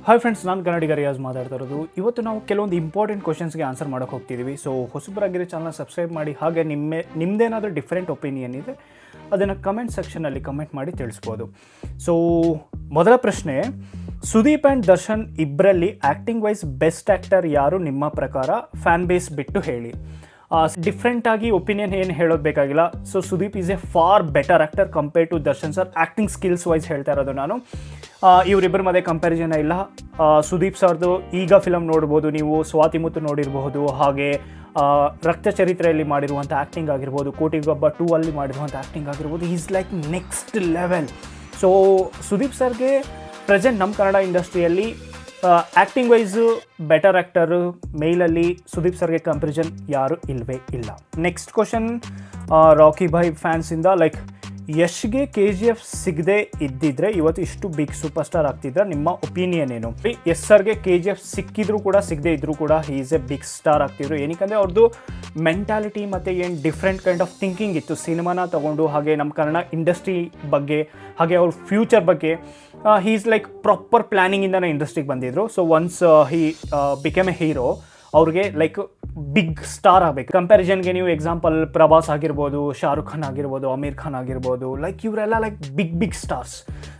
Hi friends, ನಾನು ಕನ್ನಡಿಗ ರಿಯಾಜ್ ಮಾತಾಡ್ತಾ ಇರೋದು. ಇವತ್ತು ನಾವು ಕೆಲವೊಂದು ಇಂಪಾರ್ಟೆಂಟ್ ಕ್ವಶನ್ಸ್ಗೆ ಆನ್ಸರ್ ಮಾಡೋಕ್ಕೆ ಹೋಗ್ತಿದ್ದೀವಿ. ಸೊ ಹೊಸಬರಾಗಿರೋ ಚಾನಲ್ ಸಬ್ಸ್ಕ್ರೈಬ್ ಮಾಡಿ. ಹಾಗೆ ನಿಮ್ಮದೇನಾದರೂ ಡಿಫ್ರೆಂಟ್ ಒಪಿನಿಯನ್ ಇದೆ ಅದನ್ನು ಕಮೆಂಟ್ ಸೆಕ್ಷನಲ್ಲಿ ಕಮೆಂಟ್ ಮಾಡಿ ತಿಳಿಸ್ಬೋದು. ಸೊ ಮೊದಲ ಪ್ರಶ್ನೆ, ಸುದೀಪ್ ಆ್ಯಂಡ್ ದರ್ಶನ್ ಇಬ್ಬರಲ್ಲಿ ಆ್ಯಕ್ಟಿಂಗ್ ವೈಸ್ ಬೆಸ್ಟ್ ಆ್ಯಕ್ಟರ್ ಯಾರು ನಿಮ್ಮ ಪ್ರಕಾರ? ಫ್ಯಾನ್ ಬೇಸ್ ಬಿಟ್ಟು ಹೇಳಿ. ಡಿಫ್ರೆಂಟಾಗಿ ಒಪಿನಿಯನ್ ಏನು ಹೇಳೋದು ಬೇಕಾಗಿಲ್ಲ. So Sudeep is a far better actor compare to Darshan sir. Acting skills wise ಹೇಳ್ತಾ ಇರೋದು ನಾನು. ಇವರಿಬ್ಬರ ಮಧ್ಯೆ ಕಂಪ್ಯಾರಿಸನ್ ಇಲ್ಲ. ಸುದೀಪ್ ಸರ್ದು ಈಗ ಫಿಲಮ್ ನೋಡ್ಬೋದು ನೀವು, ಸ್ವಾತಿ ಮುತ್ತು ನೋಡಿರಬಹುದು. ಹಾಗೆ ರಕ್ತ ಚರಿತ್ರೆಯಲ್ಲಿ ಮಾಡಿರುವಂಥ ಆ್ಯಕ್ಟಿಂಗ್ ಆಗಿರ್ಬೋದು, ಕೋಟಿಗೊಬ್ಬ 2 ಅಲ್ಲಿ ಮಾಡಿರುವಂಥ ಆ್ಯಕ್ಟಿಂಗ್ ಆಗಿರ್ಬೋದು. Is like next level. So Sudeep ಸರ್ಗೆ ಪ್ರೆಸೆಂಟ್ ನಮ್ಮ ಕನ್ನಡ ಇಂಡಸ್ಟ್ರಿಯಲ್ಲಿ ಆ್ಯಕ್ಟಿಂಗ್ ವೈಸು ಬೆಟರ್ ಆ್ಯಕ್ಟರು ಮೇಲಲ್ಲಿ ಸುದೀಪ್ ಸರ್ಗೆ ಕಂಪ್ಯಾರಿಸನ್ ಯಾರು ಇಲ್ಲವೇ ಇಲ್ಲ. ನೆಕ್ಸ್ಟ್ ಕ್ವಶನ್, ರಾಕಿ ಭಾಯ್ ಫ್ಯಾನ್ಸಿಂದ, ಲೈಕ್ ಯಶ್ಗೆ KGF ಸಿಗದೆ ಇದ್ದಿದ್ರೆ ಇವತ್ತು ಇಷ್ಟು ಬಿಗ್ ಸೂಪರ್ ಸ್ಟಾರ್ ಆಗ್ತಿದ್ರೆ ನಿಮ್ಮ ಒಪಿನಿಯನ್ ಏನು? ಎಸ್ ಸರ್ಗೆ KGF ಸಿಕ್ಕಿದ್ರು ಕೂಡ ಸಿಗದೆ ಇದ್ದರೂ ಕೂಡ he is a big star ಆಗ್ತಿದ್ರು. ಏನಕ್ಕೆ ಅವ್ರದ್ದು ಮೆಂಟಾಲಿಟಿ ಮತ್ತು ಏನು ಡಿಫ್ರೆಂಟ್ ಕೈಂಡ್ ಆಫ್ ಥಿಂಕಿಂಗ್ ಇತ್ತು ಸಿನಿಮಾನ ತೊಗೊಂಡು. ಹಾಗೆ ನಮ್ಮ ಕನ್ನಡ ಇಂಡಸ್ಟ್ರಿ ಬಗ್ಗೆ, ಹಾಗೆ ಅವ್ರ ಫ್ಯೂಚರ್ ಬಗ್ಗೆ ಹೀ ಈಸ್ ಲೈಕ್ ಪ್ರಾಪರ್ ಪ್ಲ್ಯಾನಿಂಗಿಂದನೇ ಇಂಡಸ್ಟ್ರಿಗೆ ಬಂದಿದ್ರು. So once he become A hero, ಅವ್ರಿಗೆ ಲೈಕ್ ಬಿಗ್ ಸ್ಟಾರ್ ಆಗಬೇಕು. ಕಂಪ್ಯಾರಿಸನ್ಗೆ ನೀವು ಎಕ್ಸಾಂಪಲ್ ಪ್ರಭಾಸ್ ಆಗಿರ್ಬೋದು, ಶಾರುಖ್ ಖಾನ್ ಆಗಿರ್ಬೋದು, ಅಮೀರ್ ಖಾನ್ ಆಗಿರ್ಬೋದು, ಲೈಕ್ ಇವರೆಲ್ಲ ಲೈಕ್ ಬಿಗ್ ಸ್ಟಾರ್ಸ್.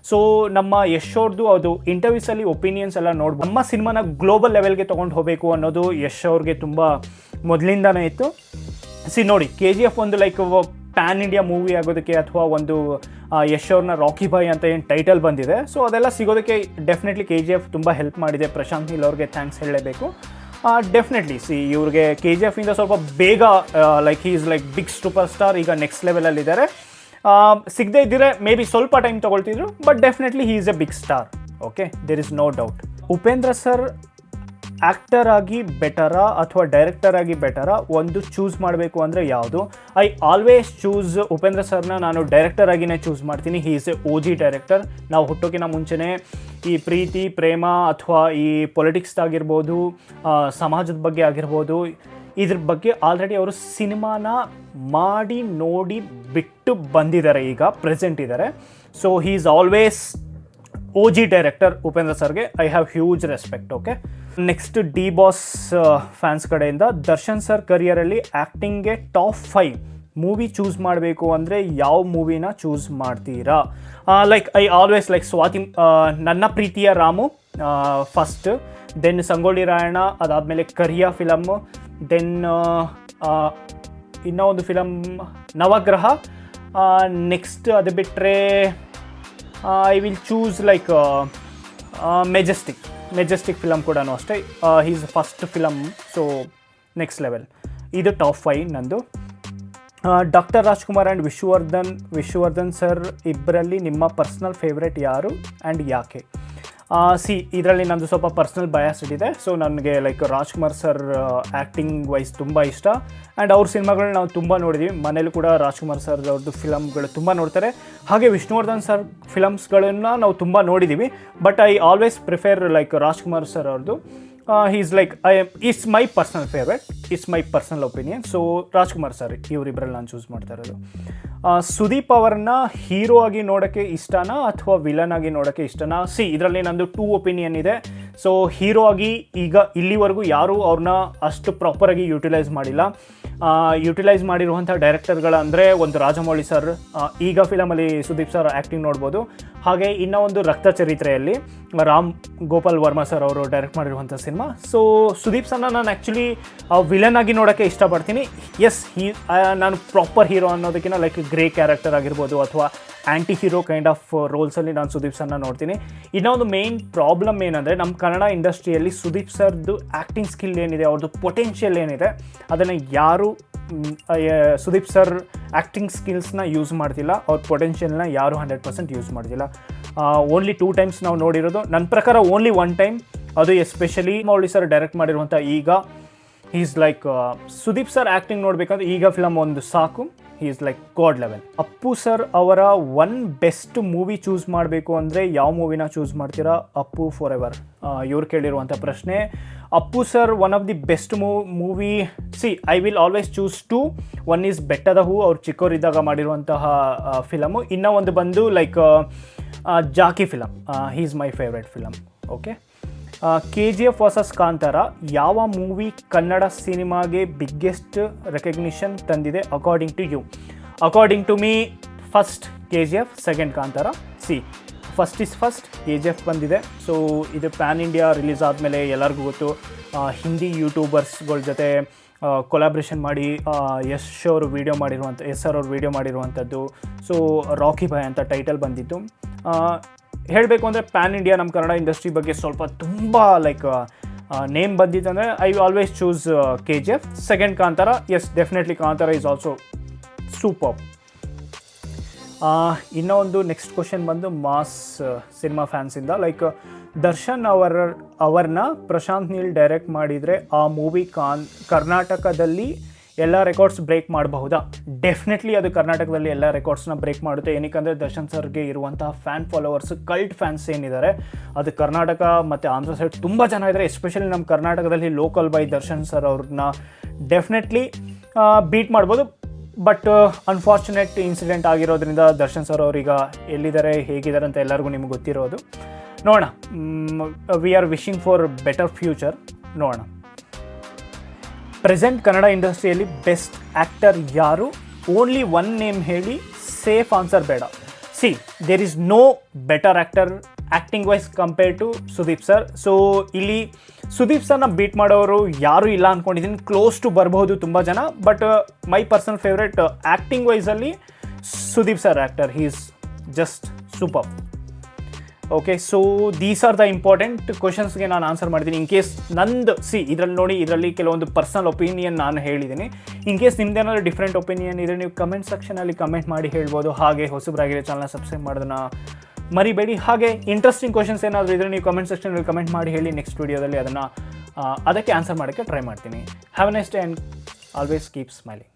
ಸೊ ನಮ್ಮ ಯಶ್ ಅವ್ರದ್ದು ಅದು ಇಂಟರ್ವ್ಯೂಸಲ್ಲಿ ಒಪಿನಿಯನ್ಸ್ ಎಲ್ಲ ನೋಡ್ಬೋದು. ನಮ್ಮ ಸಿನಿಮಾನ ಗ್ಲೋಬಲ್ ಲೆವೆಲ್ಗೆ ತೊಗೊಂಡು ಹೋಗಬೇಕು ಅನ್ನೋದು ಯಶ್ ಅವ್ರಿಗೆ ತುಂಬ ಮೊದಲಿಂದನೇ ಇತ್ತು. ನೋಡಿ, KGF ಒಂದು ಲೈಕ್ ಪ್ಯಾನ್ ಇಂಡಿಯಾ ಮೂವಿ ಆಗೋದಕ್ಕೆ, ಅಥವಾ ಒಂದು ಯಶ್ ಅವ್ರನ್ನ ರಾಕಿ ಬಾಯ್ ಅಂತ ಏನು ಟೈಟಲ್ ಬಂದಿದೆ, ಸೊ ಅದೆಲ್ಲ ಸಿಗೋದಕ್ಕೆ ಡೆಫಿನೆಟ್ಲಿ KGF ತುಂಬ ಹೆಲ್ಪ್ ಮಾಡಿದೆ. ಪ್ರಶಾಂತ್ ನೀಲ್ ಅವ್ರಿಗೆ ಥ್ಯಾಂಕ್ಸ್ ಹೇಳಲೇಬೇಕು. ಡೆಫಿನೆಟ್ಲಿ ಇವ್ರಿಗೆ KGF ಇಂದ ಸ್ವಲ್ಪ ಬೇಗ like he is like big super star, ಈಗ ನೆಕ್ಸ್ಟ್ ಲೆವೆಲಲ್ಲಿದ್ದಾರೆ. ಸಿಗದೇ ಇದ್ದಿದ್ರೆ ಮೇ ಬಿ ಸ್ವಲ್ಪ ಟೈಮ್ ತೊಗೊಳ್ತಿದ್ರು, but definitely he is a big star. Okay, there is no doubt. Upendra sir actor ಆಗಿ ಬೆಟರಾ ಅಥವಾ ಡೈರೆಕ್ಟರ್ ಆಗಿ ಬೆಟರಾ? ಒಂದು ಚೂಸ್ ಮಾಡಬೇಕು ಅಂದರೆ ಯಾವುದು? ಐ ಆಲ್ವೇಸ್ ಚೂಸ್ ಉಪೇಂದ್ರ ಸರ್ನ. ನಾನು ಡೈರೆಕ್ಟರ್ ಆಗಿನೇ ಚೂಸ್ ಮಾಡ್ತೀನಿ. ಹಿ ಈಸ್ ಎ OG ಡೈರೆಕ್ಟರ್. ನಾವು ಹುಟ್ಟೋಕ್ಕಿಂತ ಮುಂಚೆನೇ ಈ ಪ್ರೀತಿ ಪ್ರೇಮ ಅಥವಾ ಈ ಪೊಲಿಟಿಕ್ಸ್ ಆಗಿರ್ಬೋದು, ಸಮಾಜದ ಬಗ್ಗೆ ಆಗಿರ್ಬೋದು, ಇದ್ರ ಬಗ್ಗೆ ಆಲ್ರೆಡಿ ಅವರು ಸಿನಿಮಾನ ಮಾಡಿ ನೋಡಿ ಬಿಟ್ಟು ಬಂದಿದ್ದಾರೆ, ಈಗ ಪ್ರೆಸೆಂಟ್ ಇದ್ದಾರೆ. So he is always OG director Upendra ಸರ್ಗೆ. I have huge respect. Okay, next D boss fans ಕಡೆಯಿಂದ, ದರ್ಶನ್ ಸರ್ ಕರಿಯರಲ್ಲಿ ಆ್ಯಕ್ಟಿಂಗ್ಗೆ ಟಾಪ್ 5 ಮೂವಿ ಚೂಸ್ ಮಾಡಬೇಕು ಅಂದರೆ ಯಾವ ಮೂವಿನ ಚೂಸ್ ಮಾಡ್ತೀರಾ? Like I always like Nanna Preethiya Ramu first, then Sangolli Rayanna, ಅದಾದಮೇಲೆ ಕರಿಯ ಫಿಲಮ್ಮು, ದೆನ್ ಇನ್ನೂ ಒಂದು ಫಿಲಮ್ ನವಗ್ರಹ. ನೆಕ್ಸ್ಟ್ ಅದು ಬಿಟ್ಟರೆ I will choose like Majestic film ಕೂಡ ಅಷ್ಟೇ. He's first film, so next level. ಇದು ಟಾಪ್ 5 ನಂದು. Doctor Rajkumar and Vishnuvardhan sir ಇಬ್ಬರಲ್ಲಿ ನಿಮ್ಮ ಪರ್ಸ್ನಲ್ ಫೇವ್ರೆಟ್ ಯಾರು ಆ್ಯಂಡ್ ಯಾಕೆ? ಇದರಲ್ಲಿ ನಂದು ಸ್ವಲ್ಪ ಪರ್ಸ್ನಲ್ ಬಯಾಸ್ಡ್ ಇದೆ. ಸೊ ನನಗೆ like Rajkumar sir acting wise ತುಂಬ ಇಷ್ಟ. ಆ್ಯಂಡ್ ಅವ್ರ ಸಿನಿಮಾಗಳನ್ನ ನಾವು ತುಂಬ ನೋಡಿದ್ದೀವಿ. ಮನೇಲೂ ಕೂಡ ರಾಜ್ಕುಮಾರ್ ಸರ್ ಅವ್ರದ್ದು ಫಿಲಮ್ಗಳು ತುಂಬ ನೋಡ್ತಾರೆ. ಹಾಗೆ ವಿಷ್ಣುವರ್ಧನ್ ಸರ್ ಫಿಲಮ್ಸ್ಗಳನ್ನು ನಾವು ತುಂಬ ನೋಡಿದ್ದೀವಿ. But I always prefer like Rajkumar sir ಅವ್ರದ್ದು. Is like it's my personal favourite, it's my personal opinion. So Rajkumar sir, ಇವರಿಬ್ಬರಲ್ಲಿ ನಾನು ಚೂಸ್ ಮಾಡ್ತಾ ಇರೋದು. ಸುದೀಪ್ ಅವರನ್ನ ಹೀರೋ ಆಗಿ ನೋಡೋಕ್ಕೆ ಇಷ್ಟನಾ ಅಥವಾ ವಿಲನ್ ಆಗಿ ನೋಡೋಕ್ಕೆ ಇಷ್ಟನಾ? ಇದರಲ್ಲಿ ನಂದು 2 ಒಪಿನಿಯನ್ ಇದೆ. ಸೊ ಹೀರೋ ಆಗಿ ಈಗ ಇಲ್ಲಿವರೆಗೂ ಯಾರೂ ಅವ್ರನ್ನ ಅಷ್ಟು ಪ್ರಾಪರಾಗಿ ಯುಟಿಲೈಸ್ ಮಾಡಿಲ್ಲ. ಯುಟಿಲೈಸ್ ಮಾಡಿರುವಂಥ ಡೈರೆಕ್ಟರ್ಗಳು ಅಂದರೆ ಒಂದು ರಾಜಮೌಳಿ ಸರ್, ಈಗ ಫಿಲಮಲ್ಲಿ ಸುದೀಪ್ ಸರ್ ಆ್ಯಕ್ಟಿಂಗ್ ನೋಡ್ಬೋದು. ಹಾಗೆ ಇನ್ನೂ ಒಂದು ರಕ್ತ ಚರಿತ್ರೆಯಲ್ಲಿ ರಾಮ್ ಗೋಪಾಲ್ ವರ್ಮಾ ಸರ್ ಅವರು ಡೈರೆಕ್ಟ್ ಮಾಡಿರುವಂಥ ಸಿನಿಮಾ. ಸೊ ಸುದೀಪ್ ಸರ್ನ ನಾನು ಆ್ಯಕ್ಚುಲಿ ವಿಲನ್ ಆಗಿ ನೋಡೋಕ್ಕೆ ಇಷ್ಟಪಡ್ತೀನಿ. ಎಸ್, ನಾನು ಪ್ರಾಪರ್ ಹೀರೋ ಅನ್ನೋದಕ್ಕಿಂತ ಲೈಕ್ ಗ್ರೇ ಕ್ಯಾರೆಕ್ಟರ್ ಆಗಿರ್ಬೋದು ಅಥವಾ ಆ್ಯಂಟಿ ಹೀರೋ ಕೈಂಡ್ ಆಫ್ ರೋಲ್ಸಲ್ಲಿ ನಾನು ಸುದೀಪ್ ಸರ್ನ ನೋಡ್ತೀನಿ. ಇನ್ನೊಂದು ಮೇಯ್ನ್ ಪ್ರಾಬ್ಲಮ್ ಏನಂದರೆ, ನಮ್ಮ ಕನ್ನಡ ಇಂಡಸ್ಟ್ರಿಯಲ್ಲಿ ಸುದೀಪ್ ಸರ್ದು ಆ್ಯಕ್ಟಿಂಗ್ ಸ್ಕಿಲ್ ಏನಿದೆ, ಅವ್ರದ್ದು ಪೊಟೆನ್ಷಿಯಲ್ ಏನಿದೆ, ಅದನ್ನು ಯಾರು ಸುದೀಪ್ ಸರ್ ಆ್ಯಕ್ಟಿಂಗ್ ಸ್ಕಿಲ್ಸ್ನ ಯೂಸ್ ಮಾಡ್ತಿಲ್ಲ. ಅವ್ರ ಪೊಟೆನ್ಷಿಯಲ್ನ ಯಾರು 100% ಯೂಸ್ ಮಾಡ್ತಿಲ್ಲ. ಓನ್ಲಿ 2 ಟೈಮ್ಸ್ ನಾವು ನೋಡಿರೋದು. ನನ್ನ ಪ್ರಕಾರ ಓನ್ಲಿ 1 ಟೈಮ್, ಅದು ಎಸ್ಪೆಷಲಿ ಮೌಳಿ ಸರ್ ಡೈರೆಕ್ಟ್ ಮಾಡಿರುವಂಥ ಈಗ. Is like Sudeep sir acting ನೋಡಬೇಕಂದ್ರೆ ಈಗ ಫಿಲಮ್ ಒಂದು ಸಾಕು. He is like god level. Appu sir ಅವರ ಬೆಸ್ಟ್ ಮೂವಿ ಚೂಸ್ ಮಾಡಬೇಕು ಅಂದರೆ ಯಾವ ಮೂವಿನ ಚೂಸ್ ಮಾಡ್ತೀರಾ? ಅಪ್ಪು ಫಾರ್ ಎವರ್ ಇವ್ರು ಕೇಳಿರುವಂಥ ಪ್ರಶ್ನೆ. Appu sir one of the best movie. I will always choose 2. One is Bettada Hoo, ಅವ್ರು ಚಿಕ್ಕವರಿದ್ದಾಗ ಮಾಡಿರುವಂತಹ ಫಿಲಮು. ಇನ್ನೂ ಒಂದು ಬಂದು like Jackie film. He is my favourite film. Okay. K G F versus Kantara ಯಾವ ಮೂವಿ ಕನ್ನಡ ಸಿನಿಮಾಗೆ ಬಿಗ್ಗೆಸ್ಟ್ ರೆಕಗ್ನಿಷನ್ ತಂದಿದೆ according to you? According to me first K G F, second Kantara. First is first, K G F ಬಂದಿದೆ. So ಇದು PAN India release ಆದಮೇಲೆ ಎಲ್ಲರಿಗೂ ಗೊತ್ತು, ಹಿಂದಿ ಯೂಟ್ಯೂಬರ್ಸ್ಗಳ ಜೊತೆ collaboration ಮಾಡಿ ಯಶ್ ಅವರು ವೀಡಿಯೋ ಮಾಡಿರುವಂಥದ್ದು. ಸೊ ರಾಕಿ ಬಾಯ್ ಅಂತ ಟೈಟಲ್ ಬಂದಿತ್ತು. ಹೇಳಬೇಕು ಅಂದರೆ ಪ್ಯಾನ್ ಇಂಡಿಯಾ ನಮ್ಮ ಕನ್ನಡ ಇಂಡಸ್ಟ್ರಿ ಬಗ್ಗೆ ಸ್ವಲ್ಪ ತುಂಬ ಲೈಕ್ ನೇಮ್ ಬಂದಿತ್ತು ಅಂದರೆ I always choose K G F. Second Kantara, yes definitely Kantara is also super. ಇನ್ನೂ ಒಂದು ನೆಕ್ಸ್ಟ್ ಕ್ವಶನ್ ಬಂದು ಮಾಸ್ ಸಿನಿಮಾ ಫ್ಯಾನ್ಸಿಂದ, ಲೈಕ್ ದರ್ಶನ್ ಅವ್ರನ್ನ ಪ್ರಶಾಂತ್ ನೀಲ್ ಡೈರೆಕ್ಟ್ ಮಾಡಿದರೆ ಆ ಮೂವಿ ಕರ್ನಾಟಕದಲ್ಲಿ ಎಲ್ಲ ರೆಕಾರ್ಡ್ಸ್ ಬ್ರೇಕ್ ಮಾಡಬಹುದಾ? ಡೆಫಿನೆಟ್ಲಿ ಅದು ಕರ್ನಾಟಕದಲ್ಲಿ ಎಲ್ಲ ರೆಕಾರ್ಡ್ಸ್ನ ಬ್ರೇಕ್ ಮಾಡುತ್ತೆ. ಏನಕ್ಕಂದರೆ ದರ್ಶನ್ ಸರ್ಗೆ ಇರುವಂತಹ ಫ್ಯಾನ್ ಫಾಲೋವರ್ಸ್, ಕಲ್ಟ್ ಫ್ಯಾನ್ಸ್ ಏನಿದ್ದಾರೆ ಅದು ಕರ್ನಾಟಕ ಮತ್ತು ಆಂಧ್ರ ಸೈಡ್ ತುಂಬ ಜನ ಇದ್ದಾರೆ. ಎಸ್ಪೆಷಲಿ ನಮ್ಮ ಕರ್ನಾಟಕದಲ್ಲಿ ಲೋಕಲ್ ಬೈ ದರ್ಶನ್ ಸರ್ ಅವ್ರನ್ನ ಡೆಫಿನೆಟ್ಲಿ ಬೀಟ್ ಮಾಡ್ಬೋದು. ಬಟ್ ಅನ್ಫಾರ್ಚುನೇಟ್ ಇನ್ಸಿಡೆಂಟ್ ಆಗಿರೋದ್ರಿಂದ ದರ್ಶನ್ ಸರ್ ಅವ್ರೀಗ ಎಲ್ಲಿದ್ದಾರೆ, ಹೇಗಿದ್ದಾರೆ ಅಂತ ಎಲ್ಲರಿಗೂ ನಿಮ್ಗೆ ಗೊತ್ತಿರೋದು. ನೋಡೋಣ, we are wishing for better future. ನೋಡೋಣ. ಪ್ರೆಸೆಂಟ್ ಕನ್ನಡ ಇಂಡಸ್ಟ್ರಿಯಲ್ಲಿ ಬೆಸ್ಟ್ ಆ್ಯಕ್ಟರ್ ಯಾರು? ಓನ್ಲಿ ಒನ್ ನೇಮ್ ಹೇಳಿ, ಸೇಫ್ ಆನ್ಸರ್ ಬೇಡ. There is no better actor acting wise compare to Sudeep sir. So ಇಲ್ಲಿ ಸುದೀಪ್ ಸರ್ನ ಬೀಟ್ ಮಾಡೋರು ಯಾರೂ ಇಲ್ಲ ಅಂದ್ಕೊಂಡಿದ್ದೀನಿ. ಕ್ಲೋಸ್ ಟು ಬರ್ಬೋದು ತುಂಬ ಜನ, but my personal favourite acting ವೈಸಲ್ಲಿ Sudeep sir actor, he is just super. Okay, so these are the important ಕ್ವಶನ್ಸ್ಗೆ ನಾನು ಆನ್ಸರ್ ಮಾಡಿದ್ದೀನಿ. ಇನ್ ಕೇಸ್ ನಂದು ಇದರಲ್ಲಿ ಕೆಲವೊಂದು ಪರ್ಸನಲ್ ಒಪಿನಿಯನ್ ನಾನು ಹೇಳಿದ್ದೀನಿ. ಇನ್ ಕೇಸ್ ನಿಮ್ದೇನಾದರೂ ಡಿಫ್ರೆಂಟ್ ಒಪಿನಿಯನ್ ಇದ್ದರೆ ನೀವು ಕಮೆಂಟ್ ಸೆಕ್ಷನಲ್ಲಿ ಕಮೆಂಟ್ ಮಾಡಿ ಹೇಳ್ಬೋದು. ಹಾಗೆ ಹೊಸಬರಾಗಿರೋ ಚಾನಲ್ನ ಸಬ್ಸ್ಕ್ರೈಬ್ ಮಾಡೋದನ್ನ ಮರಿಬೇಡಿ. ಹಾಗೆ ಇಂಟ್ರೆಸ್ಟಿಂಗ್ ಕ್ವಶನ್ಸ್ ಏನಾದರೂ ಇದ್ದರೆ ನೀವು ಕಮೆಂಟ್ ಸೆಕ್ಷನಲ್ಲಿ ಕಮೆಂಟ್ ಮಾಡಿ ಹೇಳಿ. ನೆಕ್ಸ್ಟ್ ವೀಡಿಯೋದಲ್ಲಿ ಅದಕ್ಕೆ ಆನ್ಸರ್ ಮಾಡೋಕ್ಕೆ ಟ್ರೈ ಮಾಡ್ತೀನಿ. Have A nice day and always keep smiling.